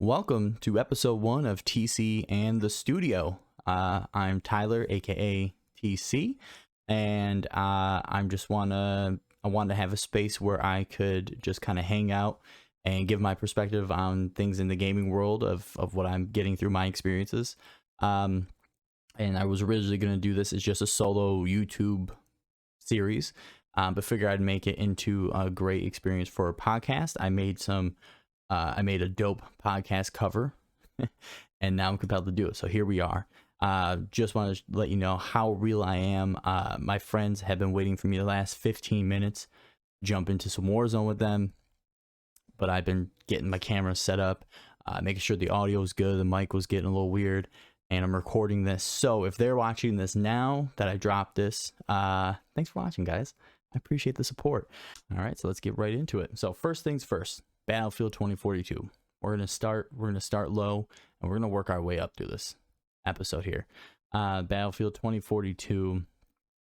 Welcome to episode 1 of TC and the Studio. I'm Tyler, aka TC, and I wanted to have a space where I could just kind of hang out and give my perspective on things in the gaming world of what I'm getting through my experiences. And I was originally going to do this as just a solo YouTube series, but figure I'd make it into a great experience for a podcast. I made a dope podcast cover and now I'm compelled to do it. So here we are. Just want to let you know how real I am. My friends have been waiting for me the last 15 minutes, jump into some Warzone with them, but I've been getting my camera set up, making sure the audio is good. The mic was getting a little weird and I'm recording this. So if they're watching this now that I dropped this, thanks for watching, guys. I appreciate the support. All right, so let's get right into it. So first things first. Battlefield 2042. We're gonna start low and we're gonna work our way up through this episode here. Battlefield 2042.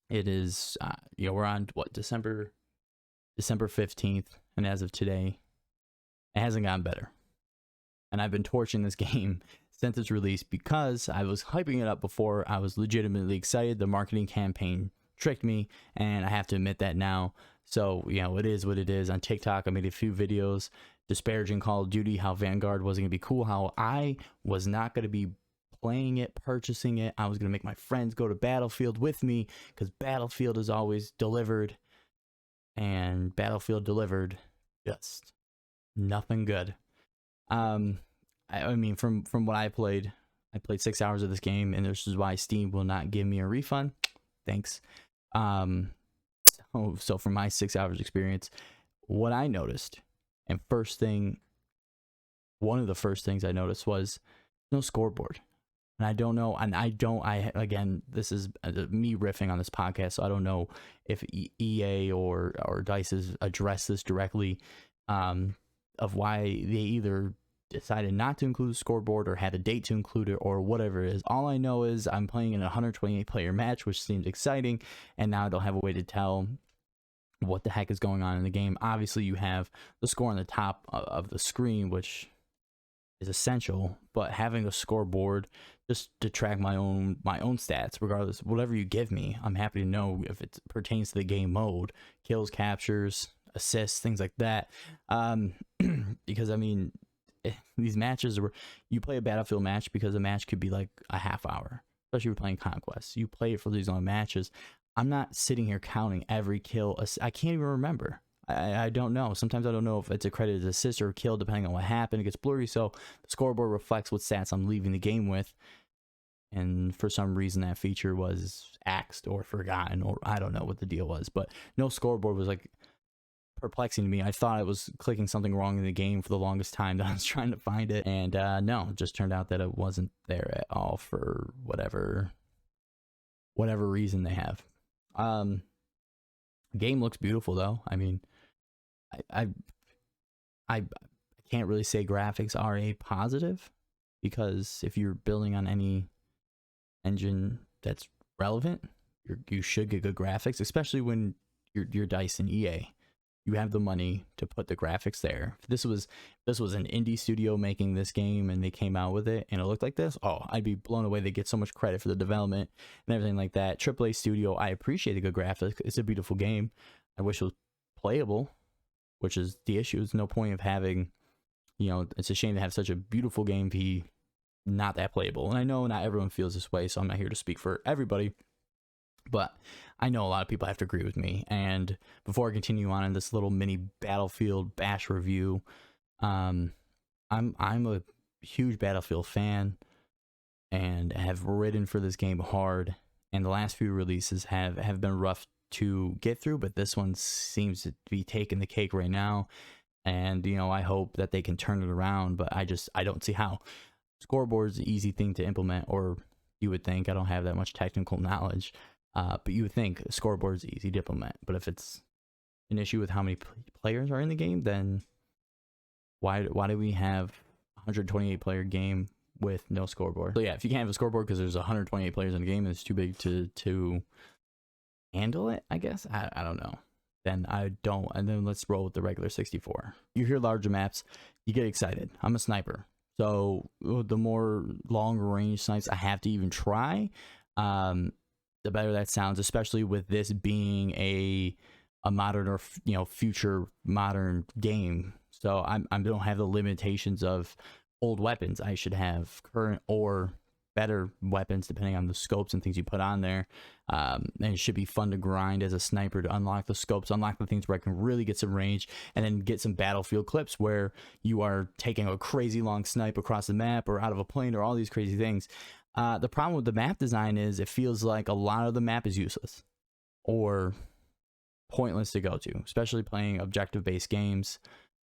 It is we're on what, December 15th, and as of today, it hasn't gotten better. And I've been torching this game since its release because I was hyping it up before. I was legitimately excited. The marketing campaign tricked me, and I have to admit that now. So, it is what it is. On TikTok, I made a few videos disparaging Call of Duty, how Vanguard wasn't going to be cool, how I was not going to be playing it, purchasing it. I was going to make my friends go to Battlefield with me because Battlefield is always delivered. And Battlefield delivered just nothing good. I mean, from what I played 6 hours of this game, and this is why Steam will not give me a refund. Thanks. So from my 6 hours experience, what I noticed, and one of the first things I noticed was no scoreboard. And I don't know, again, this is me riffing on this podcast, so I don't know if EA or DICE has addressed this directly, of why they either decided not to include a scoreboard or had a date to include it or whatever it is. All I know is I'm playing in a 128 player match, which seems exciting, and now I don't have a way to tell what the heck is going on in the game. Obviously you have the score on the top of the screen, which is essential, but having a scoreboard just to track my own stats, regardless, whatever you give me, I'm happy to know if it pertains to the game mode, kills, captures, assists, things like that. Because I mean, these matches where you play a Battlefield match because a match could be like a half hour, especially if you're playing Conquest. You play it for these long matches. I'm not sitting here counting every kill. I can't even remember. I don't know. Sometimes I don't know if it's accredited assist or kill depending on what happened. It gets blurry, so the scoreboard reflects what stats I'm leaving the game with. And for some reason that feature was axed or forgotten, or I don't know what the deal was. But no scoreboard was like perplexing to me. I thought I was clicking something wrong in the game for the longest time that I was trying to find it, and no, it just turned out that it wasn't there at all for whatever reason they have. Game looks beautiful though. I mean, I can't really say graphics are a positive, because if you're building on any engine that's relevant, you should get good graphics, especially when you're DICE and EA. You have the money to put the graphics there. If this was an indie studio making this game and they came out with it and it looked like this, oh, I'd be blown away. They get so much credit for the development and everything like that. AAA studio, I appreciate the good graphics. It's a beautiful game. I wish it was playable, which is the issue. There's no point of having, it's a shame to have such a beautiful game be not that playable. And I know not everyone feels this way, so I'm not here to speak for everybody, but I know a lot of people have to agree with me. And before I continue on in this little mini Battlefield bash review, I'm a huge Battlefield fan and have ridden for this game hard. And the last few releases have been rough to get through, but this one seems to be taking the cake right now. And I hope that they can turn it around, but I don't see how. Scoreboard's an easy thing to implement, or you would think. I don't have that much technical knowledge. But you would think a scoreboard is easy to implement. But if it's an issue with how many players are in the game, then why do we have a 128 player game with no scoreboard? So yeah, if you can't have a scoreboard because there's 128 players in the game and it's too big to handle it, I guess. I don't know. Then I don't. And then let's roll with the regular 64. You hear larger maps, you get excited. I'm a sniper. So the more long range snipes I have to even try, the better that sounds, especially with this being a modern or future modern game. So I don't have the limitations of old weapons. I should have current or better weapons depending on the scopes and things you put on there. And it should be fun to grind as a sniper to unlock the scopes, unlock the things where I can really get some range, and then get some battlefield clips where you are taking a crazy long snipe across the map or out of a plane or all these crazy things. The problem with the map design is it feels like a lot of the map is useless or pointless to go to, especially playing objective-based games.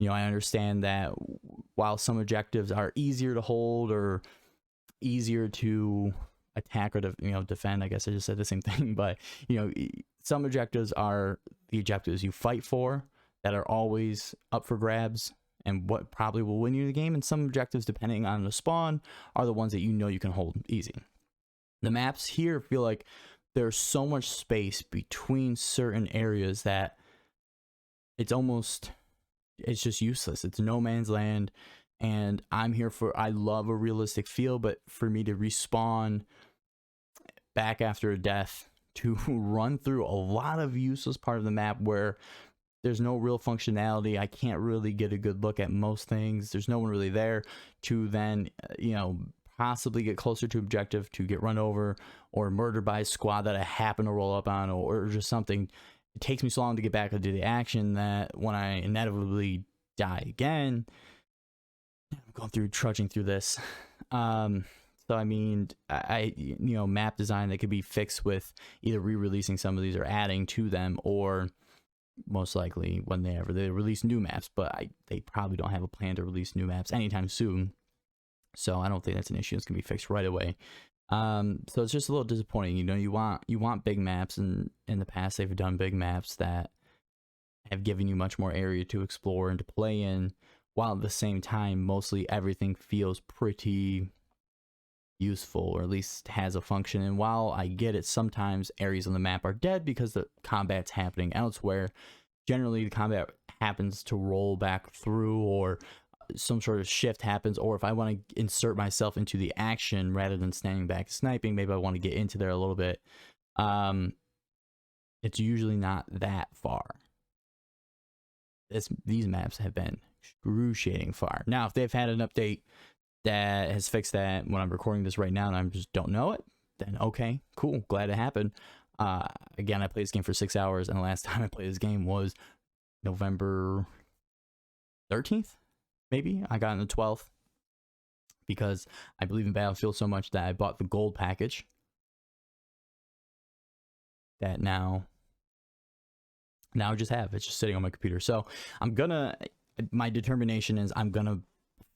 I understand that while some objectives are easier to hold or easier to attack or defend, I guess I just said the same thing, but some objectives are the objectives you fight for that are always up for grabs and what probably will win you the game, and some objectives, depending on the spawn, are the ones that you can hold easy. The maps here feel like there's so much space between certain areas that it's just useless. It's no man's land, and I love a realistic feel, but for me to respawn back after a death, to run through a lot of useless part of the map where there's no real functionality, I can't really get a good look at most things, there's no one really there to then possibly get closer to objective, to get run over or murdered by a squad that I happen to roll up on, or just something. It takes me so long to get back into the action that when I inevitably die again, I'm going through trudging through this. So I mean, map design that could be fixed with either re-releasing some of these or adding to them, or most likely when they release new maps. But they probably don't have a plan to release new maps anytime soon, so I don't think that's an issue that's gonna be fixed right away. So it's just a little disappointing. You want big maps, and in the past they've done big maps that have given you much more area to explore and to play in, while at the same time mostly everything feels pretty useful, or at least has a function. And while I get it, sometimes areas on the map are dead because the combat's happening elsewhere. Generally the combat happens to roll back through, or some sort of shift happens, or if I want to insert myself into the action rather than standing back sniping, maybe I want to get into there a little bit, it's usually not that far. These maps have been excruciating far. Now, if they've had an update that has fixed that when I'm recording this right now and I just don't know it, then okay, cool, glad it happened. Again, I played this game for 6 hours, and the last time I played this game was November 13th, maybe. I got on the 12th because I believe in Battlefield so much that I bought the gold package that now I just have. It's just sitting on my computer. So my determination is I'm gonna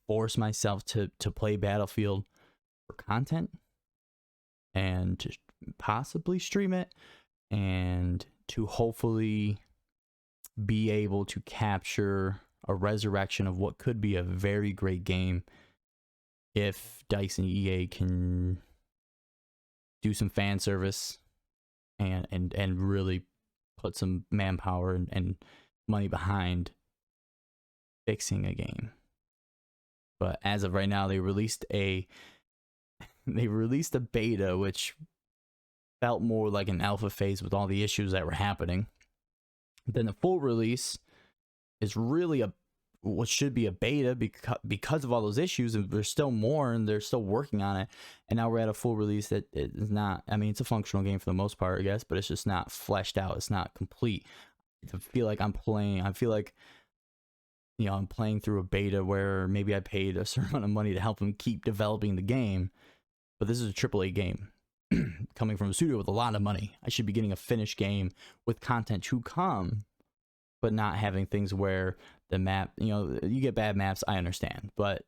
force myself to play Battlefield for content, and to possibly stream it, and to hopefully be able to capture a resurrection of what could be a very great game if DICE and EA can do some fan service and really put some manpower and money behind fixing a game. But as of right now, they released a beta, which felt more like an alpha phase with all the issues that were happening. Then the full release is really what should be a beta because of all those issues, and there's still more, and they're still working on it. And now we're at a full release that is not, I mean, it's a functional game for the most part, I guess, but it's just not fleshed out. It's not complete. I feel like I'm playing through a beta where maybe I paid a certain amount of money to help them keep developing the game, but this is a AAA game coming from a studio with a lot of money. I should be getting a finished game with content to come, but not having things where the map, you get bad maps, I understand, but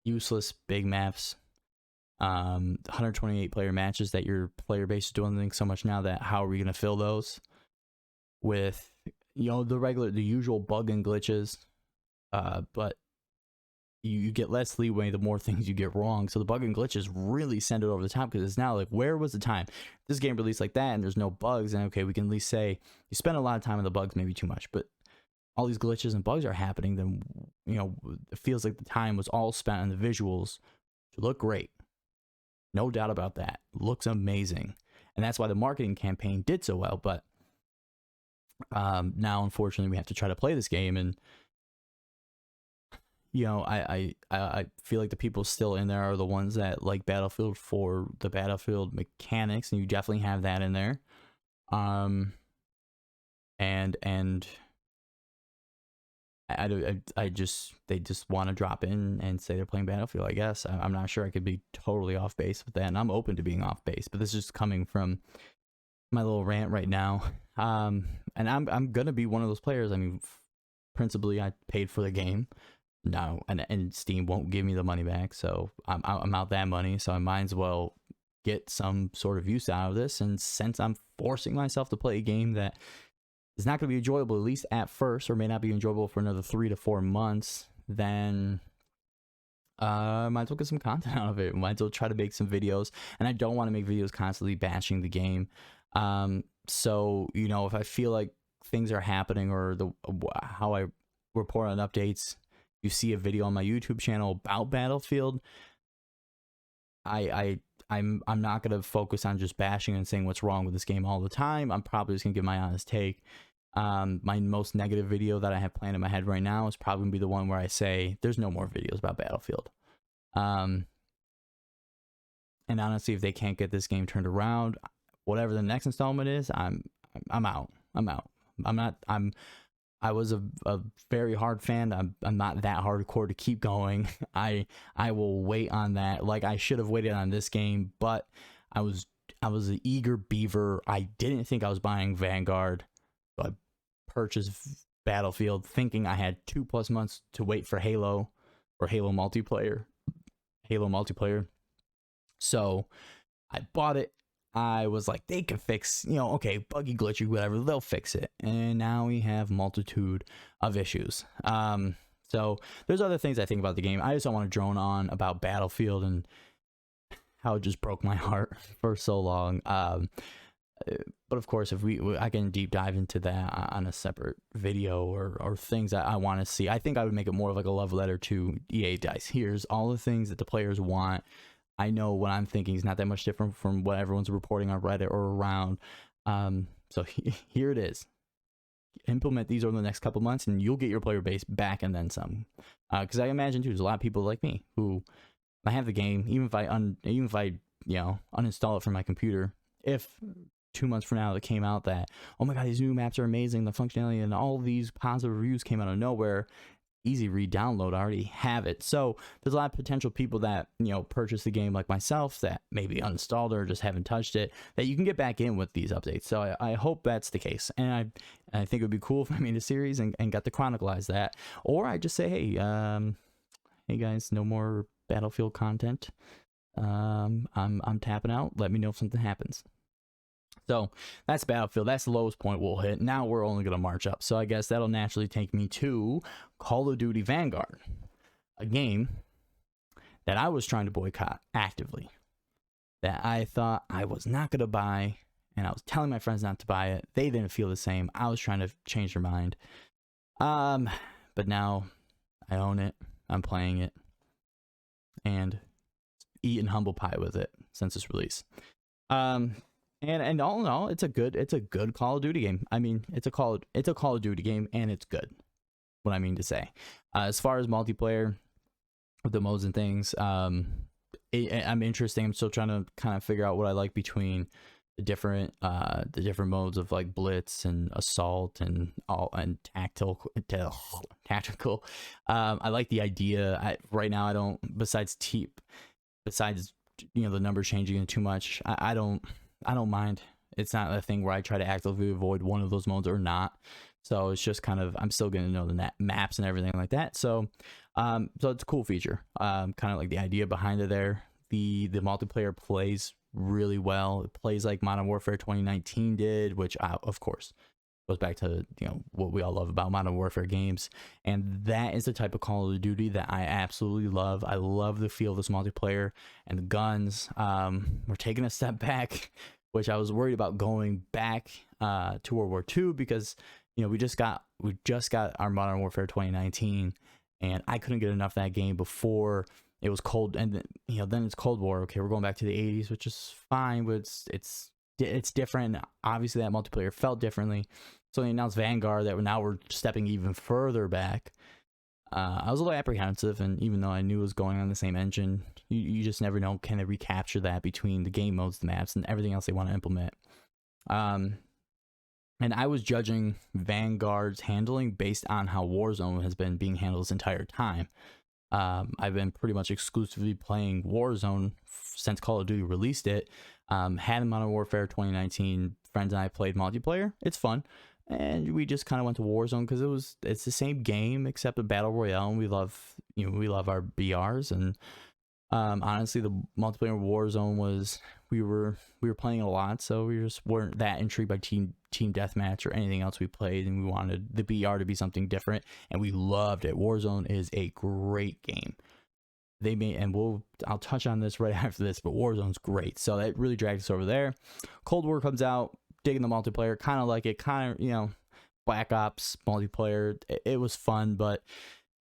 useless big maps, 128 player matches that your player base is doing so much now that how are we going to fill those with, the usual bug and glitches, but you get less leeway the more things you get wrong. So the bug and glitches really send it over the top, because it's now like, where was the time? This game released like that and there's no bugs, and okay, we can at least say you spend a lot of time on the bugs, maybe too much, but all these glitches and bugs are happening, then it feels like the time was all spent on the visuals to look great. No doubt about that. Looks amazing. And that's why the marketing campaign did so well. But now, unfortunately, we have to try to play this game. And, I feel like the people still in there are the ones that like Battlefield for the Battlefield mechanics. And you definitely have that in there. And they just want to drop in and say they're playing Battlefield. I guess I'm not sure. I could be totally off base with that, and I'm open to being off base. But this is just coming from my little rant right now. And I'm gonna be one of those players. I mean, principally, I paid for the game now, and Steam won't give me the money back, so I'm out that money. So I might as well get some sort of use out of this. And since I'm forcing myself to play a game that is not going to be enjoyable, at least at first, or may not be enjoyable for another 3 to 4 months, then might as well get some content out of it. Might as well try to make some videos. And I don't want to make videos constantly bashing the game. So, if I feel like things are happening, or how I report on updates, you see a video on my YouTube channel about Battlefield, I'm not going to focus on just bashing and saying what's wrong with this game all the time. I'm probably just going to give my honest take. My most negative video that I have planned in my head right now is probably going to be the one where I say there's no more videos about Battlefield. And honestly, if they can't get this game turned around, whatever the next installment is, I'm out. I was a very hard fan. I'm not that hardcore to keep going. I will wait on that. Like, I should have waited on this game, but I was an eager beaver. I didn't think I was buying Vanguard, so I purchased Battlefield thinking I had 2+ months to wait for Halo or Halo multiplayer. So I bought it. I was like, they can fix, okay, buggy, glitchy, whatever, they'll fix it. And now we have multitude of issues. So there's other things I think about the game. I just don't want to drone on about Battlefield and how it just broke my heart for so long. But of course, if I can deep dive into that on a separate video, or things that I want to see. I think I would make it more of like a love letter to EA DICE. Here's all the things that the players want. I know what I'm thinking is not that much different from what everyone's reporting on Reddit or around. So here it is. Implement these over the next couple months, and you'll get your player base back and then some. Because I imagine too, there's a lot of people like me who, I have the game, even if I uninstall it from my computer. If 2 months from now it came out that, oh my god, these new maps are amazing, the functionality and all these positive reviews came out of nowhere, easy re-download, I already have it. So there's a lot of potential people that purchase the game like myself that maybe uninstalled or just haven't touched it, that you can get back in with these updates. So I hope that's the case, and I think it would be cool if I made a series and got to chronicleize that, or I just say, hey guys, no more Battlefield content. I'm tapping out. Let me know if something happens. So that's Battlefield. That's the lowest point we'll hit. Now we're only going to march up. So I guess that'll naturally take me to Call of Duty Vanguard, a game that I was trying to boycott actively, that I thought I was not going to buy, and I was telling my friends not to buy it. They didn't feel the same. I was trying to change their mind. But now I own it. I'm playing it and eating humble pie with it since its release. And all in all, it's a good Call of Duty game. I mean, it's a Call of Duty game, and it's good. What I mean to say, as far as multiplayer, with the modes and things, I'm interested. I'm still trying to kind of figure out what I like between the different modes of like blitz and assault and tactical. I like the idea. Right now, I don't. Besides the numbers changing too much, I don't mind. It's not a thing where I try to actively avoid one of those modes or not. So it's just kind of, I'm still going to know the maps and everything like that. So it's a cool feature. Kind of like the idea behind it there. The multiplayer plays really well. It plays like Modern Warfare 2019 did, which of course goes back to what we all love about Modern Warfare games. And that is the type of Call of Duty that I absolutely love. I love the feel of this multiplayer and the guns. We're taking a step back, which I was worried about going back to World War II, because we just got we just got our Modern Warfare 2019, and I couldn't get enough of that game before it was cold, and then it's Cold War. Okay, we're going back to the 80s, which is fine, but it's different. Obviously, that multiplayer felt differently. So they announced Vanguard, that we're stepping even further back. I was a little apprehensive, and even though I knew it was going on the same engine, you just never know, can they recapture that between the game modes, the maps, and everything else they want to implement. And I was judging Vanguard's handling based on how Warzone has been being handled this entire time. I've been pretty much exclusively playing Warzone since Call of Duty released it. Had Modern Warfare 2019, friends and I played multiplayer. It's fun. And we just kind of went to Warzone because it's the same game except a battle royale, and we love our BRs. And honestly, the multiplayer Warzone was, we were playing a lot, so we just weren't that intrigued by team deathmatch or anything else we played, and we wanted the BR to be something different, and we loved it. Warzone is a great game. They made, and I'll touch on this right after this, but Warzone's great, so that really dragged us over there. Cold War comes out, digging the multiplayer, kind of like it, Black Ops multiplayer. It was fun, but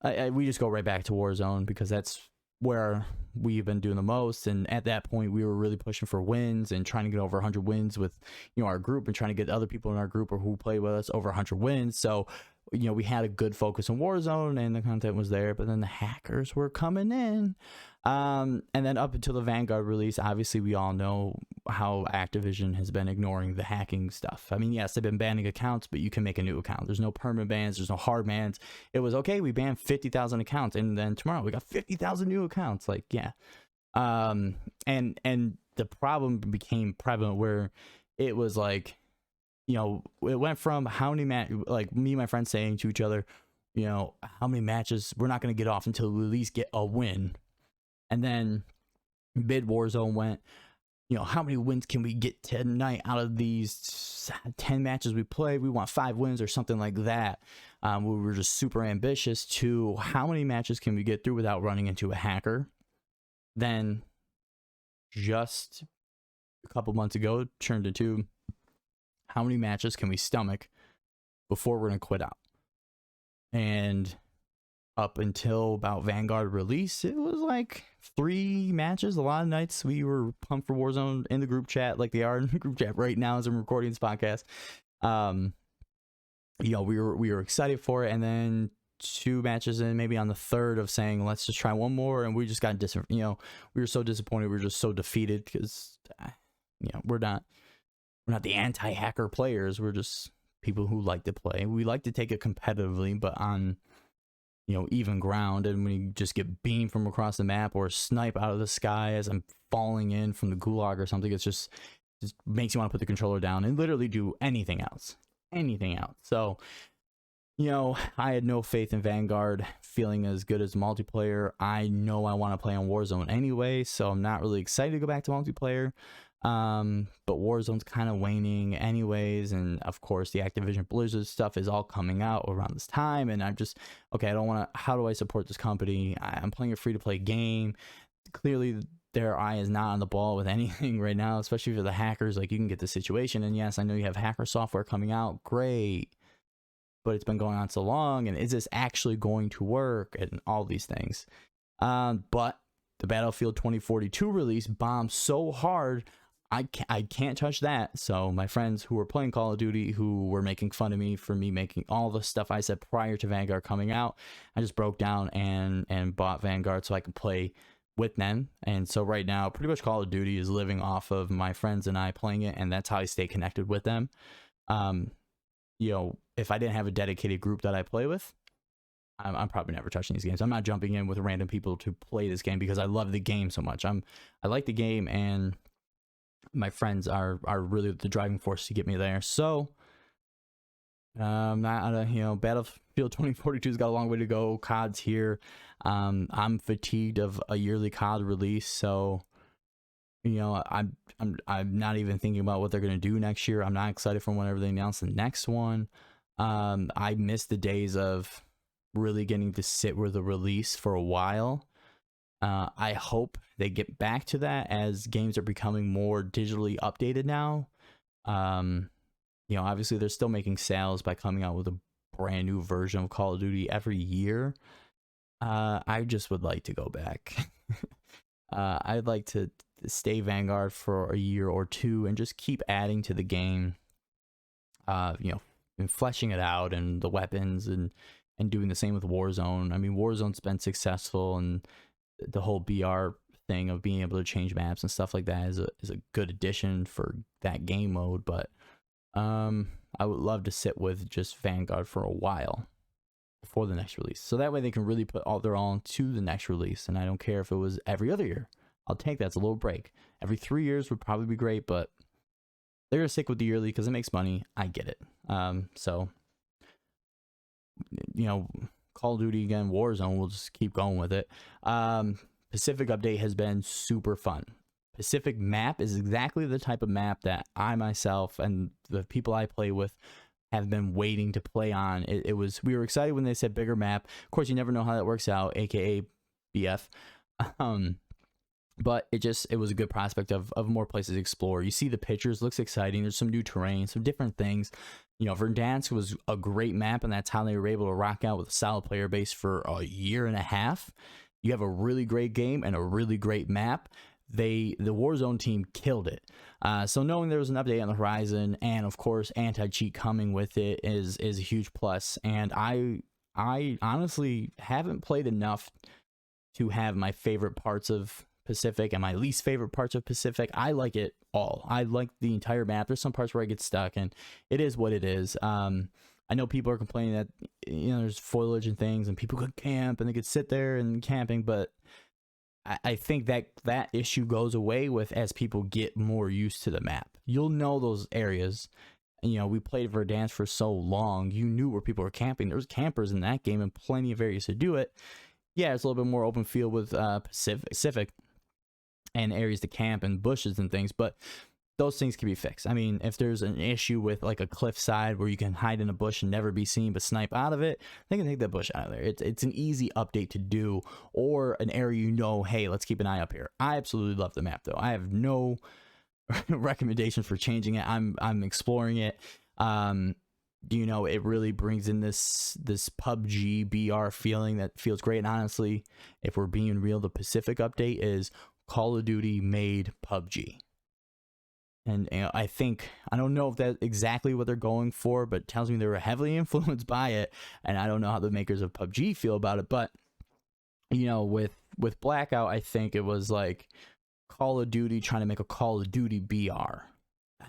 we just go right back to Warzone because that's where we've been doing the most. And at that point, we were really pushing for wins and trying to get over 100 wins with our group, and trying to get other people in our group or who play with us over 100 wins. So we had a good focus on Warzone, and the content was there. But then the hackers were coming in. And then up until the Vanguard release, obviously we all know how Activision has been ignoring the hacking stuff. I mean, yes, they've been banning accounts, but you can make a new account. There's no permanent bans, there's no hard bans. It was okay, we banned 50,000 accounts, and then tomorrow we got 50,000 new accounts. Like, yeah. And the problem became prevalent where it was like, it went from how many like me and my friends saying to each other, how many matches we're not going to get off until we at least get a win. And then mid Warzone went, how many wins can we get tonight out of these 10 matches we play? We want 5 wins or something like that. We were just super ambitious to how many matches can we get through without running into a hacker. Then just a couple months ago, it turned into how many matches can we stomach before we're going to quit out. And up until about Vanguard release, it was like 3 matches. A lot of nights we were pumped for Warzone in the group chat, like they are in the group chat right now as I'm recording this podcast. We were excited for it, and then 2 matches in, maybe on the third of saying let's just try one more, and we just got we were so disappointed. We were just so defeated because we're not the anti-hacker players. We're just people who like to play. We like to take it competitively, but on even ground, and when you just get beamed from across the map or snipe out of the sky as I'm falling in from the gulag or something, it's just makes you want to put the controller down and literally do anything else. So I had no faith in Vanguard feeling as good as multiplayer. I know I want to play on Warzone anyway, so I'm not really excited to go back to multiplayer. But Warzone's kind of waning anyways, and of course the Activision Blizzard stuff is all coming out around this time, and I'm just, okay, I don't want to, how do I support this company? I'm playing a free-to-play game. Clearly their eye is not on the ball with anything right now, especially for the hackers. Like, you can get the situation, and yes, I know you have hacker software coming out, great, but it's been going on so long, and is this actually going to work, and all these things. But the Battlefield 2042 release bombed so hard, I can't touch that. So my friends who were playing Call of Duty, who were making fun of me for me making all the stuff I said prior to Vanguard coming out, I just broke down and bought Vanguard so I could play with them. And so right now, pretty much Call of Duty is living off of my friends and I playing it, and that's how I stay connected with them. If I didn't have a dedicated group that I play with, I'm probably never touching these games. I'm not jumping in with random people to play this game because I love the game so much. I like the game, and my friends are really the driving force to get me there. So Battlefield 2042's got a long way to go. COD's here. I'm fatigued of a yearly COD release, so I'm not even thinking about what they're gonna do next year. I'm not excited for whenever they announce the next one. I miss the days of really getting to sit with a release for a while. I hope they get back to that as games are becoming more digitally updated now. Obviously they're still making sales by coming out with a brand new version of Call of Duty every year. I just would like to go back. I'd like to stay Vanguard for a year or two and just keep adding to the game. You know, and fleshing it out and the weapons and doing the same with Warzone. I mean, Warzone's been successful, and the whole BR thing of being able to change maps and stuff like that is a good addition for that game mode. But I would love to sit with just Vanguard for a while before the next release, so that way they can really put all their all into the next release. And I don't care if it was every other year. I'll take that. It's a little break. Every 3 years would probably be great, but they're gonna stick with the yearly because it makes money. I get it. So you know, Call of Duty again, Warzone, we'll just keep going with it. Pacific update has been super fun. Pacific map is exactly the type of map that I myself and the people I play with have been waiting to play on. We were excited when they said bigger map. Of course, you never know how that works out, aka BF. But it was a good prospect of more places to explore. You see the pictures, looks exciting. There's some new terrain, some different things. You know, Verdansk was a great map, and that's how they were able to rock out with a solid player base for a year and a half. You have a really great game and a really great map. The Warzone team killed it. So knowing there was an update on the horizon, and of course anti-cheat coming with it is a huge plus. And I honestly haven't played enough to have my favorite parts of Pacific and my least favorite parts of Pacific. I like it all. I like the entire map. There's some parts where I get stuck, and it is what it is. I know people are complaining that, you know, there's foliage and things, and people could camp and they could sit there and camping, but I think that issue goes away with as people get more used to the map. You'll know those areas. You know, we played Verdansk for so long, you knew where people were camping. There was campers in that game and plenty of areas to do it. Yeah, it's a little bit more open field with Pacific and areas to camp and bushes and things, but those things can be fixed. I mean, if there's an issue with like a cliff side where you can hide in a bush and never be seen but snipe out of it, they can take that bush out of there. It's an easy update to do, or an area, you know, hey, let's keep an eye up here. I absolutely love the map though. I have no recommendations for changing it. I'm exploring it. You know, it really brings in this PUBG BR feeling that feels great. And honestly, if we're being real, the Pacific update is Call of Duty made PUBG. And you know, I don't know if that's exactly what they're going for, but it tells me they were heavily influenced by it. And I don't know how the makers of PUBG feel about it. But, you know, with Blackout, I think it was like Call of Duty trying to make a Call of Duty BR.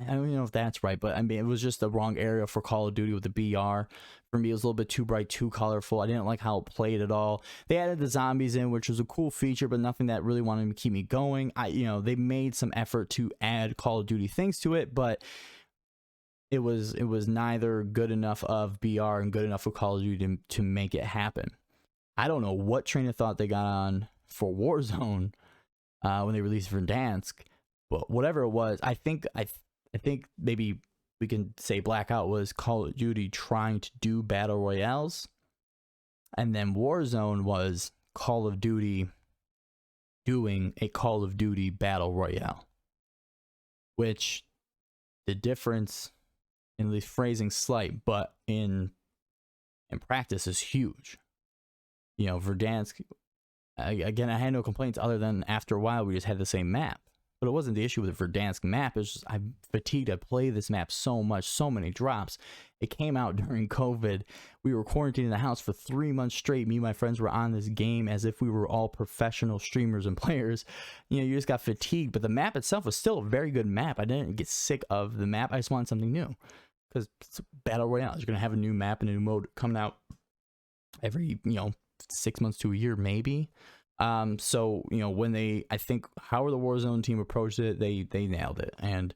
I don't even know if that's right, but I mean, it was just the wrong area for Call of Duty with the BR. For me, it was a little bit too bright, too colorful. I didn't like how it played at all. They added the zombies in, which was a cool feature, but nothing that really wanted to keep me going. You know, they made some effort to add Call of Duty things to it, but it was neither good enough of BR and good enough for Call of Duty to make it happen. I don't know what train of thought they got on for Warzone when they released Verdansk, but whatever it was, I think maybe we can say Blackout was Call of Duty trying to do battle royales, and then Warzone was Call of Duty doing a Call of Duty battle royale, which the difference in the phrasing slight, but in practice is huge. You know, Verdansk, again, I had no complaints other than after a while we just had the same map. But it wasn't the issue with the Verdansk map. It's just I'm fatigued. I play this map so much, so many drops. It came out during COVID. We were quarantined in the house for 3 months straight. Me and my friends were on this game as if we were all professional streamers and players. You know, you just got fatigued. But the map itself was still a very good map. I didn't get sick of the map. I just wanted something new. Because it's Battle Royale. You're going to have a new map and a new mode coming out every, 6 months to a year, maybe. So, when I think how the Warzone team approached it, they nailed it. And,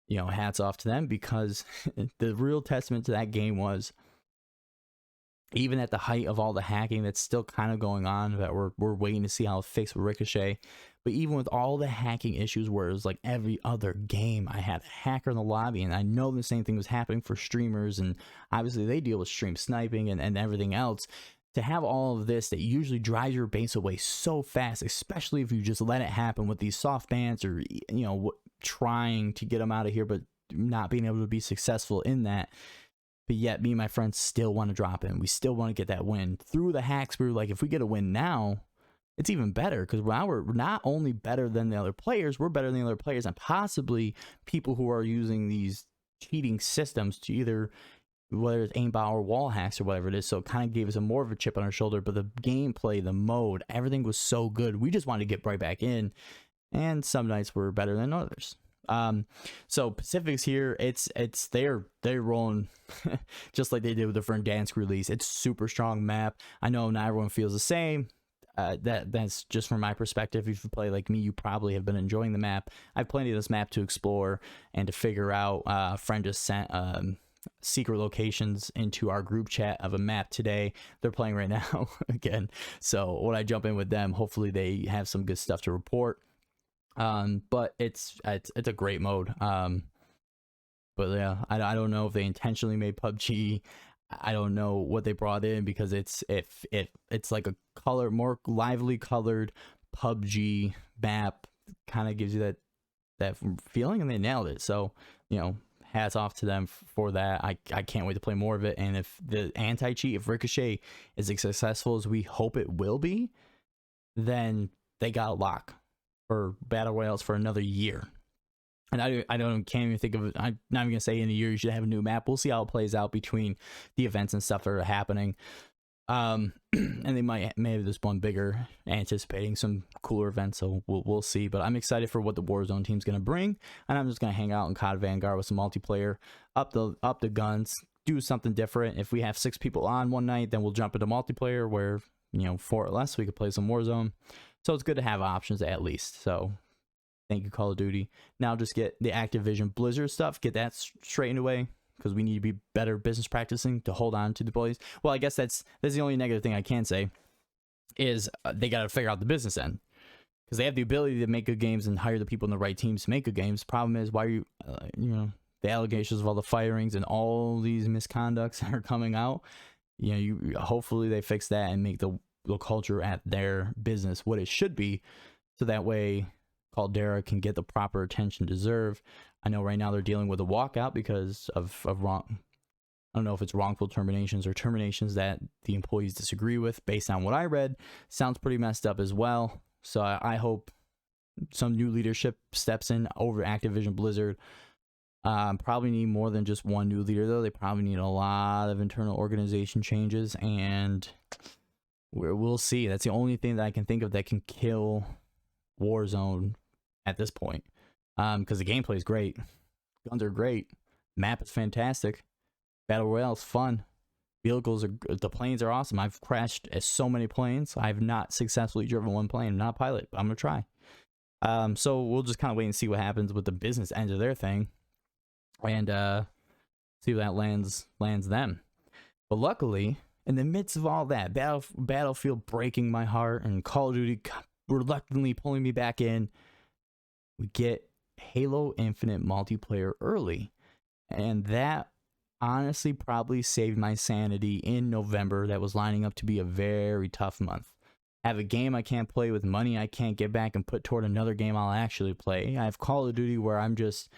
hats off to them, because the real testament to that game was, even at the height of all the hacking that's still kind of going on, that we're waiting to see how it fixed with Ricochet. But even with all the hacking issues, where it was like every other game, I had a hacker in the lobby, and I know the same thing was happening for streamers, and obviously they deal with stream sniping and everything else. To have all of this that usually drives your base away so fast, especially if you just let it happen with these soft bans, or trying to get them out of here but not being able to be successful in that, but yet me and my friends still want to drop in. We still want to get that win. Through the hacks, we were like, if we get a win now, it's even better, because now we're not only better than the other players, we're better than the other players and possibly people who are using these cheating systems to either, whether it's aimbot or wall hacks or whatever it is. So it kind of gave us a more of a chip on our shoulder, but the gameplay, the mode, everything was so good. We just wanted to get right back in, and some nights were better than others. So Pacific's here, they're rolling just like they did with the Verdansk release. It's super strong map. I know not everyone feels the same. That's just from my perspective. If you play like me, you probably have been enjoying the map. I've plenty of this map to explore and to figure out. A friend just sent secret locations into our group chat of a map today. They're playing right now again. So when I jump in with them, hopefully they have some good stuff to report. But it's a great mode. But yeah, I don't know if they intentionally made PUBG. I don't know what they brought in, because it's like a more lively colored PUBG map, kind of gives you that feeling, and they nailed it. So, you know, hats off to them for that. I can't wait to play more of it. And if the anti-cheat, if Ricochet is as successful as we hope it will be, then they got a lock for battle royales for another year. And can't even think of it. I'm not even gonna say in a year you should have a new map. We'll see how it plays out between the events and stuff that are happening. And they may have this one bigger, anticipating some cooler events. So we'll see. But I'm excited for what the Warzone team's gonna bring, and I'm just gonna hang out in COD Vanguard with some multiplayer, up the guns, do something different. If we have 6 people on one night, then we'll jump into multiplayer where, you know, 4 or less, we could play some Warzone. So it's good to have options at least. So thank you, Call of Duty. Now just get the Activision Blizzard stuff, get that straightened away, because we need to be better business practicing to hold on to the employees. Well, I guess that's the only negative thing I can say, is they got to figure out the business end, because they have the ability to make good games and hire the people in the right teams to make good games. Problem is, why are you, the allegations of all the firings and all these misconducts that are coming out, hopefully they fix that and make the culture at their business what it should be, so that way Caldera can get the proper attention deserved. I know right now they're dealing with a walkout because of wrong. I don't know if it's wrongful terminations or terminations that the employees disagree with. Based on what I read, sounds pretty messed up as well. So I hope some new leadership steps in over Activision Blizzard. Probably need more than just one new leader, though. They probably need a lot of internal organization changes, and we'll see. That's the only thing that I can think of that can kill Warzone at this point, because the gameplay is great, guns are great, map is fantastic, battle royale is fun, the planes are awesome. I've crashed so many planes. I've not successfully driven one plane. I'm not a pilot, but I'm gonna try. So we'll just kind of wait and see what happens with the business end of their thing, and see what that lands them. But luckily, in the midst of all that, Battlefield breaking my heart and Call of Duty reluctantly pulling me back in, we get Halo Infinite multiplayer early, and that honestly probably saved my sanity in November. That was lining up to be a very tough month. I have a game I can't play with money I can't get back and put toward another game I'll actually play. I have Call of Duty where I'm just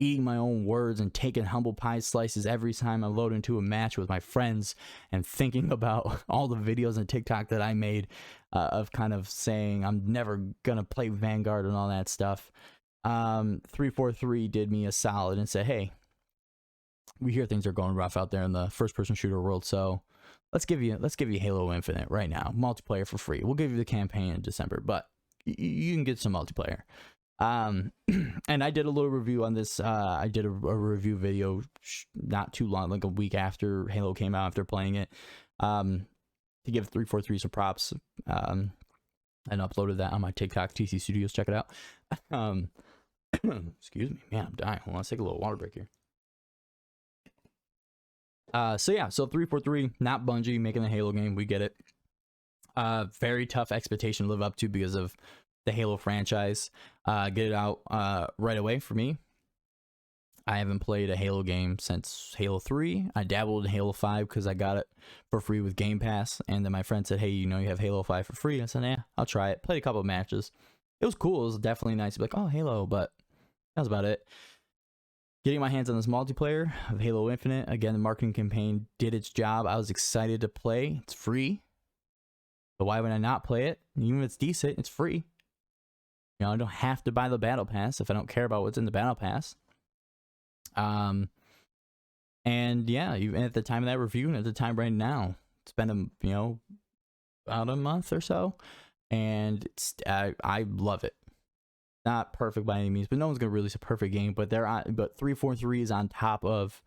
eating my own words and taking humble pie slices every time I load into a match with my friends, and thinking about all the videos and TikTok that I made of kind of saying I'm never gonna play Vanguard and all that stuff. 343 did me a solid and said, hey, we hear things are going rough out there in the first-person shooter world, so let's give you Halo Infinite right now, multiplayer for free. We'll give you the campaign in December, but you can get some multiplayer. And I did a little review on this. I did a review video not too long, like a week after Halo came out, after playing it, to give 343 some props, and uploaded that on my TikTok, TC Studios. Check it out. Excuse me, man, I'm dying. Hold on, let's take a little water break here. So 343, not Bungie making the Halo game. We get it. Very tough expectation to live up to because of the Halo franchise. Get it out right away for me. I haven't played a Halo game since Halo 3. I dabbled in Halo 5 because I got it for free with Game Pass, and then my friend said, hey, you have Halo 5 for free. I said, yeah, I'll try it. Played a couple of matches. It was cool. It was definitely nice to be like, oh, Halo, but that was about it. getting my hands on this multiplayer of Halo Infinite. Again, the marketing campaign did its job. I was excited to play. It's free. So why would I not play it? Even if it's decent, it's free. You know, I don't have to buy the battle pass if I don't care about what's in the battle pass. And yeah, even at the time of that review and at the time right now, it's been about a month or so, and I love it. Not perfect by any means, but no one's gonna release a perfect game. But 343 is on top of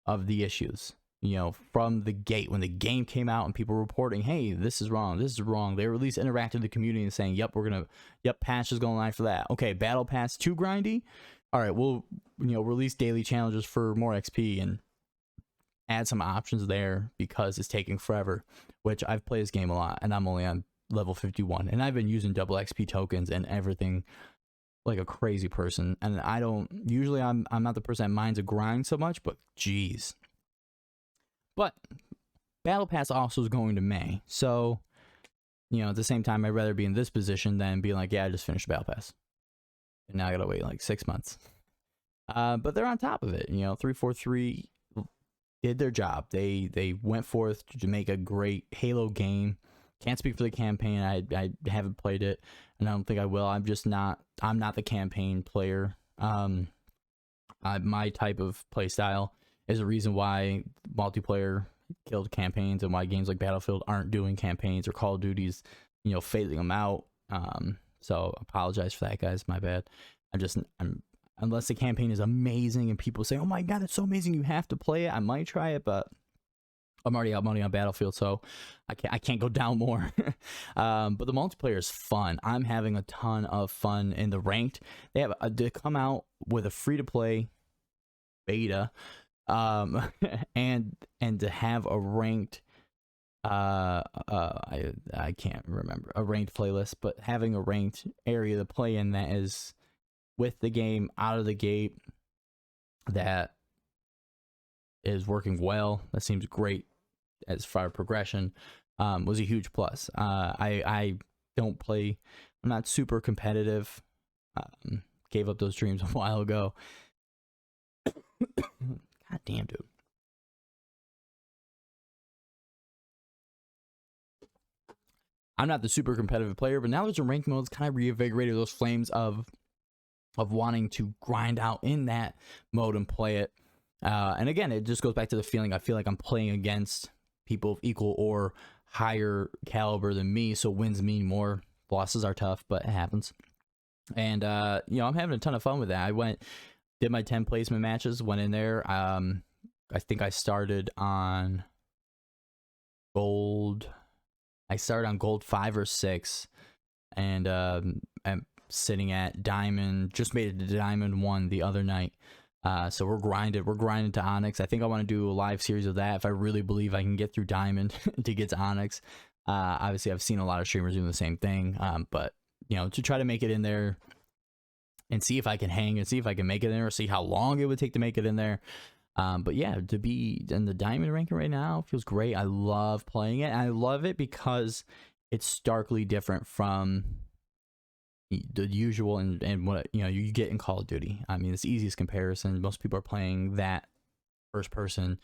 the issues. You know, from the gate when the game came out and people were reporting, hey, this is wrong, this is wrong. They were at least interacting with the community and saying, yep, patch is going live for that. Okay, battle pass too grindy. All right, we'll release daily challenges for more XP and add some options there because it's taking forever. Which I've played this game a lot, and I'm only on level 51, and I've been using double XP tokens and everything like a crazy person. And I don't usually I'm not the person that minds a grind so much, but geez. But battle pass also is going to May, so at the same time, I'd rather be in this position than be like, yeah, I just finished battle pass, and now I gotta wait like 6 months. But they're on top of it. 343 did their job. They went forth to make a great Halo game. Can't speak for the campaign. I haven't played it, and I don't think I will. I'm not the campaign player. My type of play style is a reason why multiplayer killed campaigns and why games like Battlefield aren't doing campaigns, or Call of Duty's phasing them out. So apologize for that, guys. My bad. I'm unless the campaign is amazing and people say, oh my god, it's so amazing, you have to play it, I might try it, but I'm already out money on Battlefield, so I can't go down more. But the multiplayer is fun. I'm having a ton of fun in the ranked. They have to come out with a free-to-play beta, and to have a ranked I can't remember a ranked playlist, but having a ranked area to play in that is with the game out of the gate, that is working well. That seems great as far as progression. Was a huge plus. I don't play. I'm not super competitive. Gave up those dreams a while ago. God damn, dude. I'm not the super competitive player, but now there's a ranked mode that's kind of reinvigorated those flames of wanting to grind out in that mode and play it. And again, it just goes back to the feeling. I feel like I'm playing against people of equal or higher caliber than me, so wins mean more. Losses are tough, but it happens. And I'm having a ton of fun with that. I did my 10 placement matches, went in there. I think I started on gold. I started on gold 5 or 6, and I'm sitting at diamond. Just made it to diamond 1 the other night. So we're grinded to Onyx. I think I want to do a live series of that if I really believe I can get through diamond to get to Onyx. Obviously I've seen a lot of streamers doing the same thing, but to try to make it in there and see if I can hang and see if I can make it in there, or see how long it would take to make it in there. But yeah, to be in the diamond ranking right now feels great. I love playing it, and I love it because it's starkly different from the usual and what you get in Call of Duty. I mean, it's the easiest comparison. Most people are playing that first person.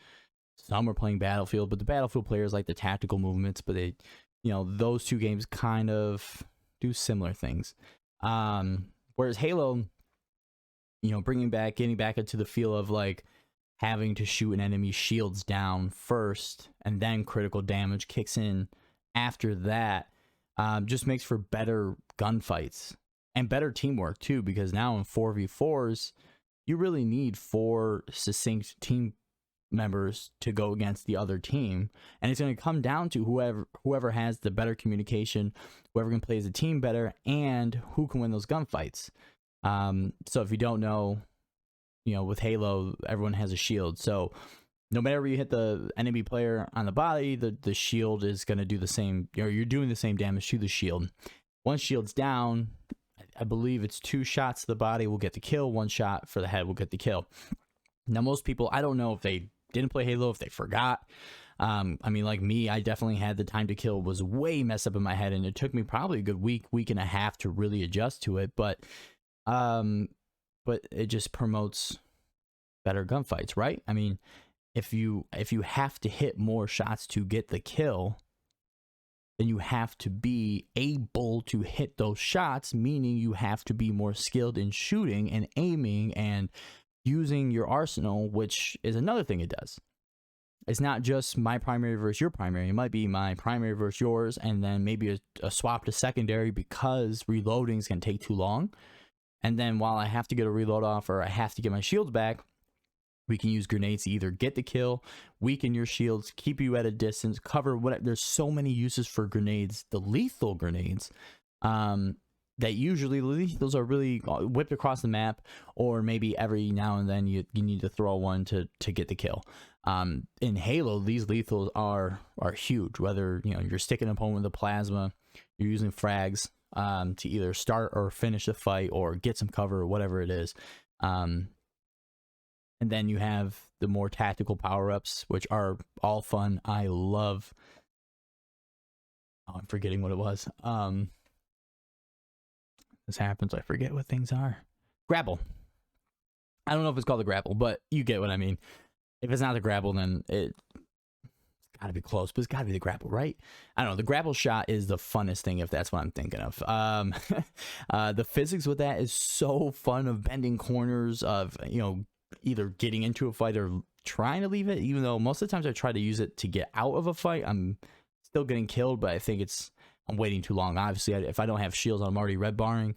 Some are playing Battlefield, but the Battlefield players like the tactical movements, but they those two games kind of do similar things. Whereas Halo, getting back into the feel of like having to shoot an enemy's shields down first and then critical damage kicks in after that, just makes for better gunfights and better teamwork too, because now in 4v4s you really need 4 succinct team members to go against the other team, and it's going to come down to whoever has the better communication, whoever can play as a team better, and who can win those gunfights. So if you don't know, with Halo, everyone has a shield, so no matter where you hit the enemy player on the body, the shield is going to do the same. You're doing the same damage to the shield. Once shield's down, I believe it's 2 shots to the body will get the kill, 1 shot for the head will get the kill. Now most people, I don't know if they didn't play Halo, if they forgot. I mean, like me, I definitely had the time to kill was way messed up in my head, and it took me probably a good week and a half to really adjust to it. But it just promotes better gunfights, right? I mean, if you have to hit more shots to get the kill, then you have to be able to hit those shots, meaning you have to be more skilled in shooting and aiming and using your arsenal, which is another thing it does. It's not just my primary versus your primary. It might be my primary versus yours, and then maybe a swap to secondary because reloadings can take too long. And then while I have to get a reload off or I have to get my shields back, we can use grenades to either get the kill, weaken your shields, keep you at a distance, cover what. There's so many uses for grenades, the lethal grenades, that usually those are really whipped across the map, or maybe every now and then you need to throw one to get the kill. In Halo, these lethals are huge. Whether you're sticking an opponent with a plasma, you're using frags to either start or finish the fight or get some cover or whatever it is. And then you have the more tactical power-ups, which are all fun. I love. Oh, I'm forgetting what it was. This happens. I forget what things are. Grapple. I don't know if it's called the grapple, but you get what I mean. If it's not the grapple, then it's got to be close, but it's got to be the grapple, right? I don't know. The grapple shot is the funnest thing, if that's what I'm thinking of. The physics with that is so fun, of bending corners, of either getting into a fight or trying to leave it. Even though most of the times I try to use it to get out of a fight, I'm still getting killed, but I think I'm waiting too long. Obviously, if I don't have shields, I'm already red barring.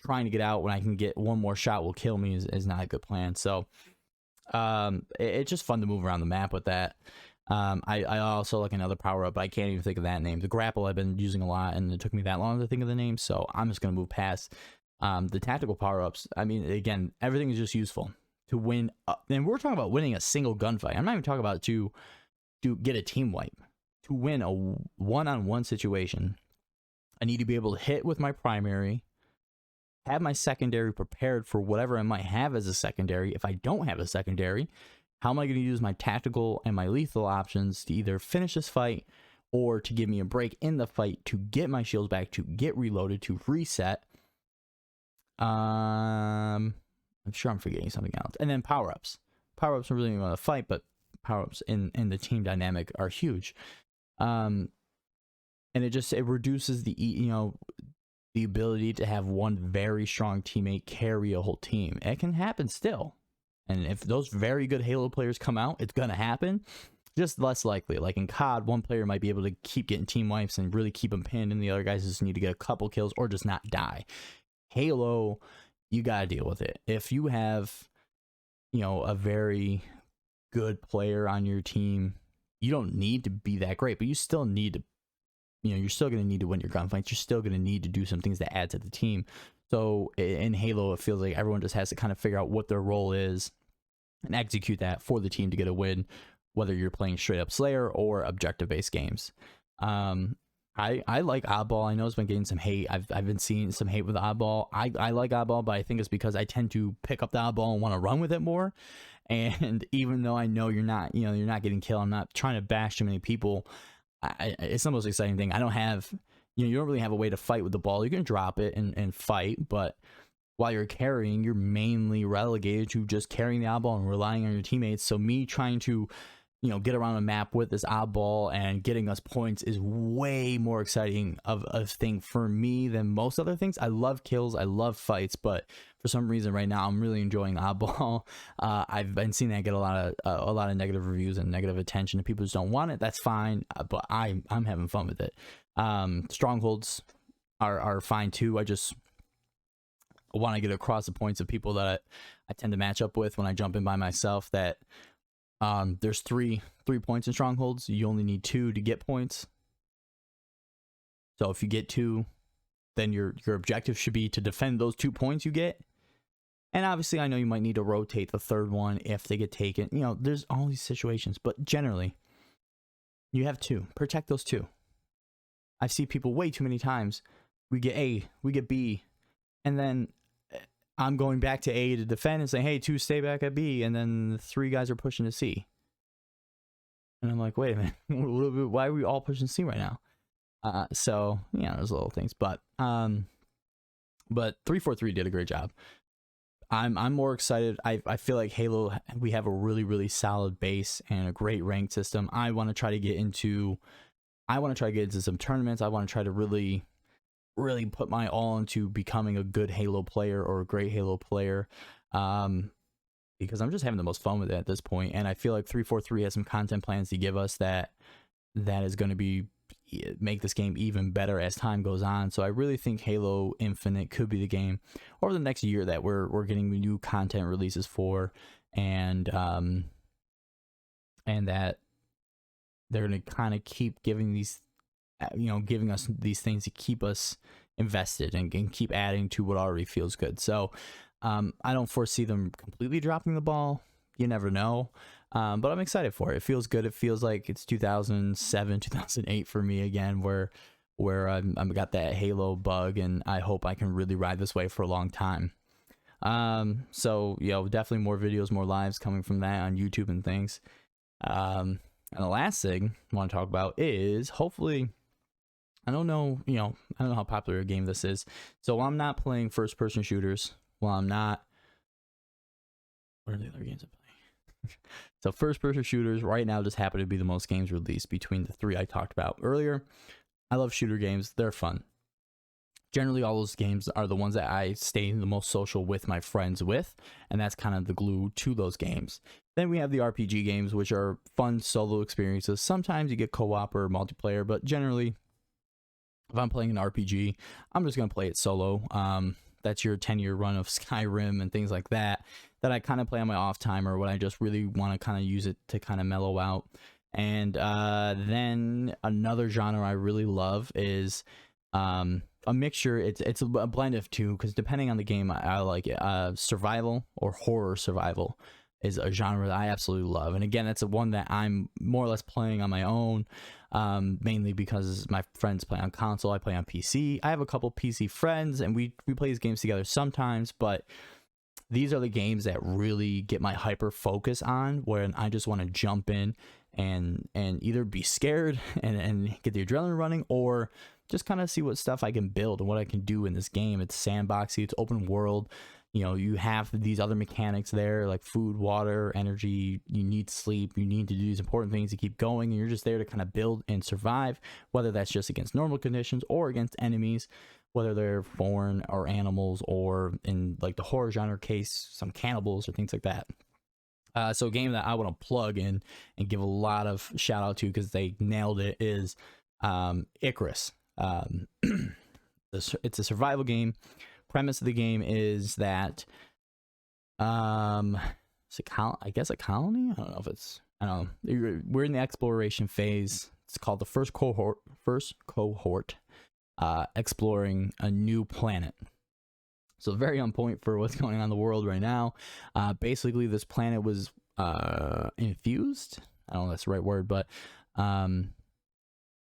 Trying to get out when I can get one more shot will kill me is not a good plan. So it's just fun to move around the map with that. I also like another power up, but I can't even think of that name. The grapple I've been using a lot, and it took me that long to think of the name, so I'm just gonna move past the tactical power ups. I mean, again, everything is just useful to win. And we're talking about winning a single gunfight. I'm not even talking about to get a team wipe. To win a one-on-one situation, I need to be able to hit with my primary, have my secondary prepared for whatever I might have as a secondary. If I don't have a secondary, how am I going to use my tactical and my lethal options to either finish this fight or to give me a break in the fight, to get my shields back, to get reloaded, to reset. I'm sure I'm forgetting something else. And then power-ups. Power-ups are really not a fight, but power-ups in the team dynamic are huge. And it reduces the ability to have one very strong teammate carry a whole team. It can happen still. And if those very good Halo players come out, it's going to happen. Just less likely. Like in COD, one player might be able to keep getting team wipes and really keep them pinned, and the other guys just need to get a couple kills or just not die. Halo, you got to deal with it. If you have, a very good player on your team, you don't need to be that great, but you still need to, you're still going to need to win your gunfights. You're still going to need to do some things that add to the team. So in Halo, it feels like everyone just has to kind of figure out what their role is and execute that for the team to get a win, whether you're playing straight up Slayer or objective-based games. I like Oddball. I know it's been getting some hate. I've been seeing some hate with Oddball. I like Oddball, but I think it's because I tend to pick up the Oddball and want to run with it more. And even though I know you're not getting killed, I'm not trying to bash too many people. It's the most exciting thing. I don't have, you don't really have a way to fight with the ball. You can drop it and fight, but while you're carrying, you're mainly relegated to just carrying the oddball and relying on your teammates. So me trying to, get around a map with this oddball and getting us points is way more exciting of a thing for me than most other things. I love kills, I love fights, but for some reason right now I'm really enjoying oddball. I've been seeing that get a lot of negative reviews and negative attention, and people just don't want it. That's fine, but I'm having fun with it. Strongholds are fine too. I just want to get across the points of people that I tend to match up with when I jump in by myself, that there's three points in strongholds. You only need 2 to get points. So if you get 2, then your objective should be to defend those 2 points you get. And obviously I know you might need to rotate the third one if they get taken. There's all these situations, but generally you have 2. Protect those 2. I've seen people way too many times. We get A, we get B, and then I'm going back to A to defend and saying, hey, 2 stay back at B, and then the 3 guys are pushing to C. And I'm like, wait a minute, why are we all pushing C right now? So there's little things, but 343 did a great job. I'm more excited. I feel like Halo, we have a really solid base and a great ranked system. I want to try to get into some tournaments. I want to try to really put my all into becoming a good Halo player or a great Halo player. Because I'm just having the most fun with it at this point, and I feel like 343 has some content plans to give us that is going to make this game even better as time goes on. So I really think Halo Infinite could be the game over the next year that we're getting new content releases for, and that they're going to kind of keep giving giving us these things to keep us invested and keep adding to what already feels good. So I don't foresee them completely dropping the ball. You never know. But I'm excited for it. It feels good. It feels like it's 2007, 2008 for me again, where I've got that Halo bug, and I hope I can really ride this way for a long time. So, definitely more videos, more lives coming from that on YouTube and things. And the last thing I want to talk about is, hopefully, I don't know how popular a game this is. So while I'm not playing first-person shooters, what are the other games I'm playing? So first-person shooters right now just happen to be the most games released between the three I talked about earlier. I love shooter games. They're fun. Generally, all those games are the ones that I stay the most social with my friends with, and that's kind of the glue to those games. Then we have the RPG games, which are fun solo experiences. Sometimes you get co-op or multiplayer, but generally, if I'm playing an RPG, I'm just going to play it solo. That's your 10-year run of Skyrim and things like that I kind of play on my off time, or when I just really want to kind of use it to kind of mellow out. And then another genre I really love is a mixture. It's a blend of two, because depending on the game, I like it. Survival or horror survival is a genre that I absolutely love. And again, that's one that I'm more or less playing on my own, mainly because my friends play on console, I play on PC. I have a couple PC friends, and we play these games together sometimes, but these are the games that really get my hyper focus on, when I just want to jump in and either be scared and get the adrenaline running, or just kind of see what stuff I can build and what I can do in this game. It's sandboxy, it's open world. You have these other mechanics there, like food, water, energy. You need sleep. You need to do these important things to keep going. And you're just there to kind of build and survive, whether that's just against normal conditions or against enemies, whether they're foreign or animals, or in like the horror genre case, some cannibals or things like that. So a game that I want to plug in and give a lot of shout out to, because they nailed it, is Icarus. It's a survival game. Premise of the game is that I guess a colony. I don't know if it's, we're in the exploration phase. It's called the first cohort, exploring a new planet. So very on point for what's going on in the world right now. Basically, this planet was infused. I don't know if that's the right word, but all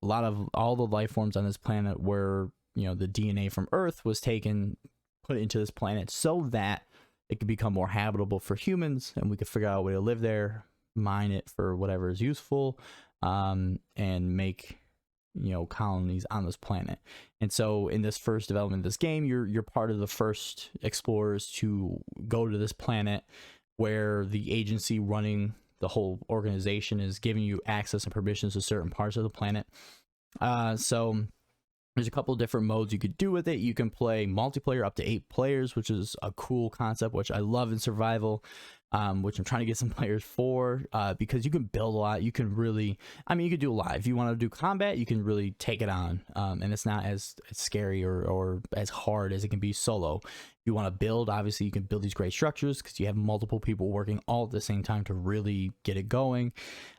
the life forms on this planet were, the DNA from Earth was taken, put into this planet so that it could become more habitable for humans, and we could figure out a way to live there, mine it for whatever is useful, and make colonies on this planet. And so in this first development of this game, you're part of the first explorers to go to this planet, where the agency running the whole organization is giving you access and permissions to certain parts of the planet. So there's a couple different modes you could do with it. You can play multiplayer up to 8 players, which is a cool concept, which I love in survival, which I'm trying to get some players for, because you can build a lot. You can really, you can do a lot. If you want to do combat, you can really take it on, and it's not as scary or as hard as it can be solo. If you want to build, obviously you can build these great structures, because you have multiple people working all at the same time to really get it going.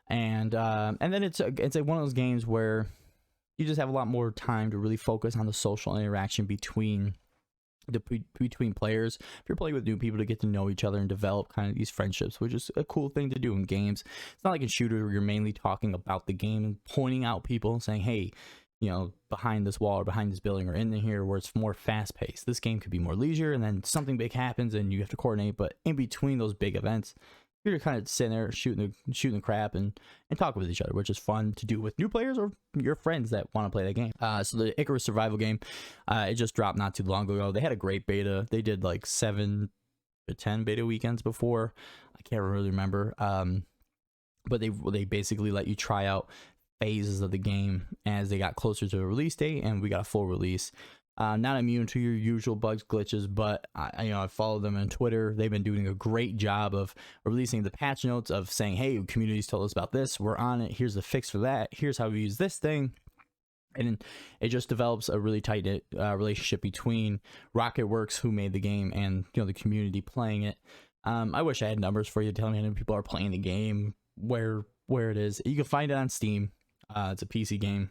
And then it's like one of those games where you just have a lot more time to really focus on the social interaction between players. If you're playing with new people, to get to know each other and develop kind of these friendships, which is a cool thing to do in games. It's not like in shooters where you're mainly talking about the game and pointing out people and saying, hey, behind this wall or behind this building or in here, where it's more fast paced. This game could be more leisure, and then something big happens and you have to coordinate. But in between those big events, you're kind of sitting there shooting the crap and talking with each other, which is fun to do with new players or your friends that want to play that game. So the Icarus survival game, it just dropped not too long ago. They had a great beta. They did like 7 10 beta weekends before. I can't really remember. But they basically let you try out phases of the game as they got closer to the release date, and we got a full release. Not immune to your usual bugs, glitches, but I follow them on Twitter. They've been doing a great job of releasing the patch notes of saying, hey, communities told us about this, we're on it, here's the fix for that, here's how we use this thing. And it just develops a really tight relationship between Rocketworks, who made the game, and the community playing it. I wish I had numbers for you to tell me how many people are playing the game, where it is. You can find it on Steam. It's a PC game,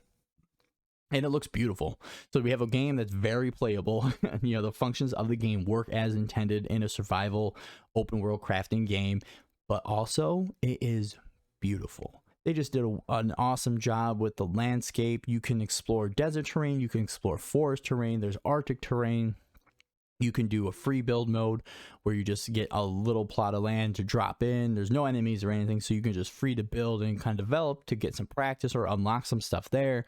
and it looks beautiful. So we have a game that's very playable. The functions of the game work as intended in a survival open world crafting game, but also it is beautiful. They just did an awesome job with the landscape. You can explore desert terrain, you can explore forest terrain, there's Arctic terrain. You can do a free build mode where you just get a little plot of land to drop in. There's no enemies or anything, so you can just free to build and kind of develop to get some practice or unlock some stuff there.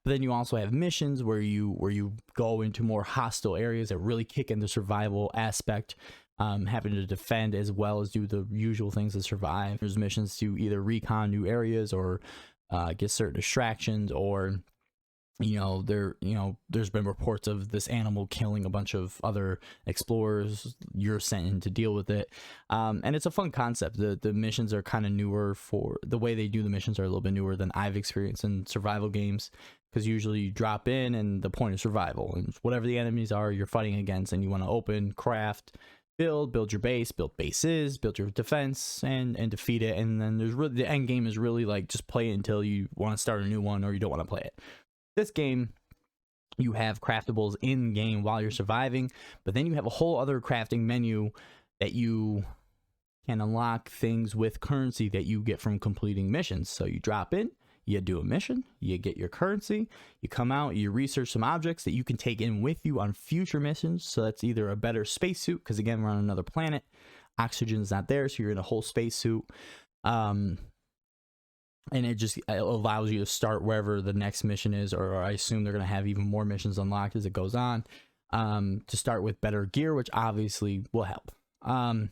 But then you also have missions where you go into more hostile areas that really kick in the survival aspect, having to defend as well as do the usual things to survive. There's missions to either recon new areas or get certain distractions, or there's been reports of this animal killing a bunch of other explorers. You're sent in to deal with it, and it's a fun concept. The missions are kind of newer. For the way they do the missions are a little bit newer than I've experienced in survival games, because usually you drop in and the point is survival, and whatever the enemies are you're fighting against, and you want to open, craft, build your base, build bases, build your defense, and defeat it. And then there's really, the end game is really like just play it until you want to start a new one or you don't want to play it. This game, you have craftables in game while you're surviving, but then you have a whole other crafting menu that you can unlock things with currency that you get from completing missions. So you drop in, you do a mission, you get your currency, you come out, you research some objects that you can take in with you on future missions. So that's either a better spacesuit, because again, we're on another planet, oxygen's not there, so you're in a whole spacesuit. And it allows you to start wherever the next mission is, or I assume they're going to have even more missions unlocked as it goes on, to start with better gear, which obviously will help. I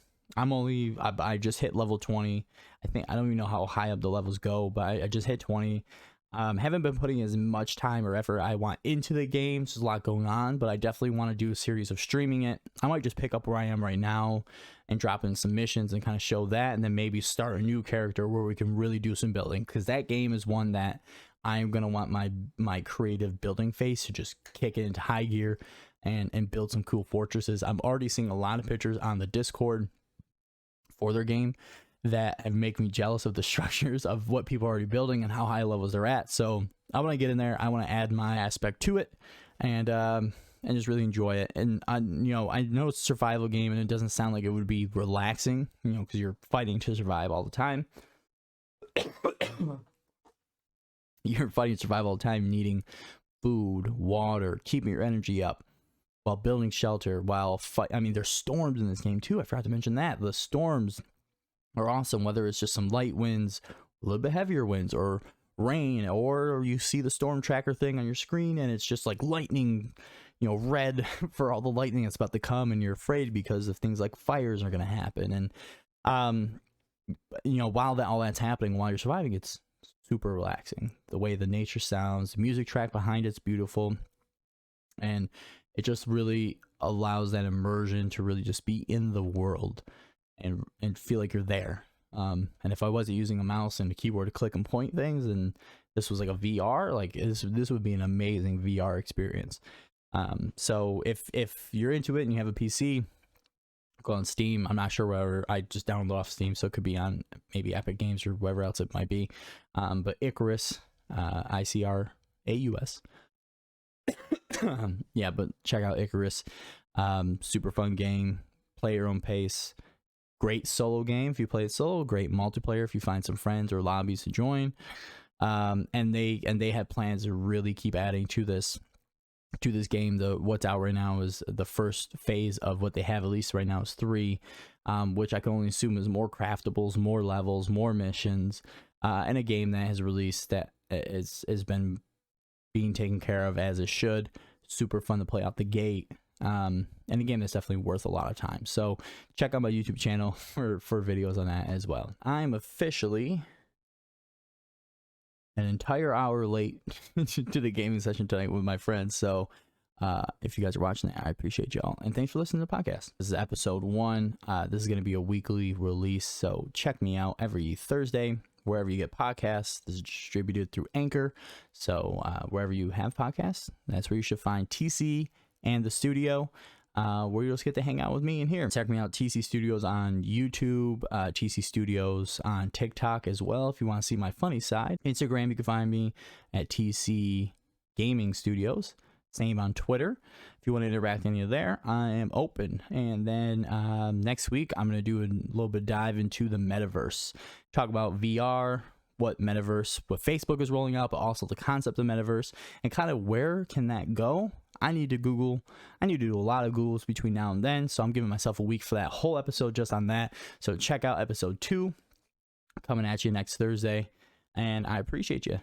just hit level 20. I don't even know how high up the levels go, but I just hit 20. Haven't been putting as much time or effort I want into the game. So there's a lot going on, but I definitely want to do a series of streaming it. I might just pick up where I am right now and drop in some missions and kind of show that, and then maybe start a new character where we can really do some building, because that game is one that I'm going to want my creative building phase to just kick it into high gear and build some cool fortresses. I'm already seeing a lot of pictures on the Discord for their game that make me jealous of the structures of what people are already building and how high levels they're at. So I want to get in there. I want to add my aspect to it, and just really enjoy it. And I know it's a survival game, and it doesn't sound like it would be relaxing, because you're fighting to survive all the time. You're fighting to survive all the time, needing food, water, keeping your energy up while building shelter, while there's storms in this game too. I forgot to mention that. The storms are awesome, whether it's just some light winds, a little bit heavier winds, or rain, or you see the storm tracker thing on your screen and it's just like lightning, red for all the lightning that's about to come, and you're afraid because of things like fires are going to happen. And while all that's happening, while you're surviving, it's super relaxing. The way the nature sounds, the music track behind it's beautiful, and it just really allows that immersion to really just be in the world and feel like you're there. And if I wasn't using a mouse and a keyboard to click and point things, and this was like a VR, like this would be an amazing VR experience. So if you're into it and you have a PC, go on Steam. I'm not sure where. I just downloaded off Steam, so it could be on maybe Epic Games or wherever else it might be. But Icarus, Icaraus. Yeah, but check out Icarus. Super fun game. Play your own pace. Great solo game if you play it solo. Great multiplayer if you find some friends or lobbies to join. And they have plans to really keep adding to this game. What's out right now is the first phase of what they have, at least right now, is 3, which I can only assume is more craftables, more levels, more missions, and a game that has released that has been being taken care of as it should. Super fun to play out the gate. and a game that's definitely worth a lot of time. So check out my YouTube channel for videos on that as well. I'm officially an entire hour late to the gaming session tonight with my friends. So if you guys are watching that, I appreciate y'all. And thanks for listening to the podcast. This is episode 1. This is going to be a weekly release. So check me out every Thursday, wherever you get podcasts. This is distributed through Anchor. So wherever you have podcasts, that's where you should find TC and the studio, where you'll just get to hang out with me in here. Check me out, TC Studios on YouTube, TC Studios on TikTok as well, if you want to see my funny side. Instagram, you can find me at TC Gaming Studios. Same on Twitter. If you want to interact any of there, I am open. And then next week, I'm going to do a little bit dive into the metaverse. Talk about VR, what Facebook is rolling out, but also the concept of metaverse, and kind of where can that go. I need to do a lot of Googles between now and then. So I'm giving myself a week for that whole episode just on that. So check out episode 2 coming at you next Thursday. And I appreciate you.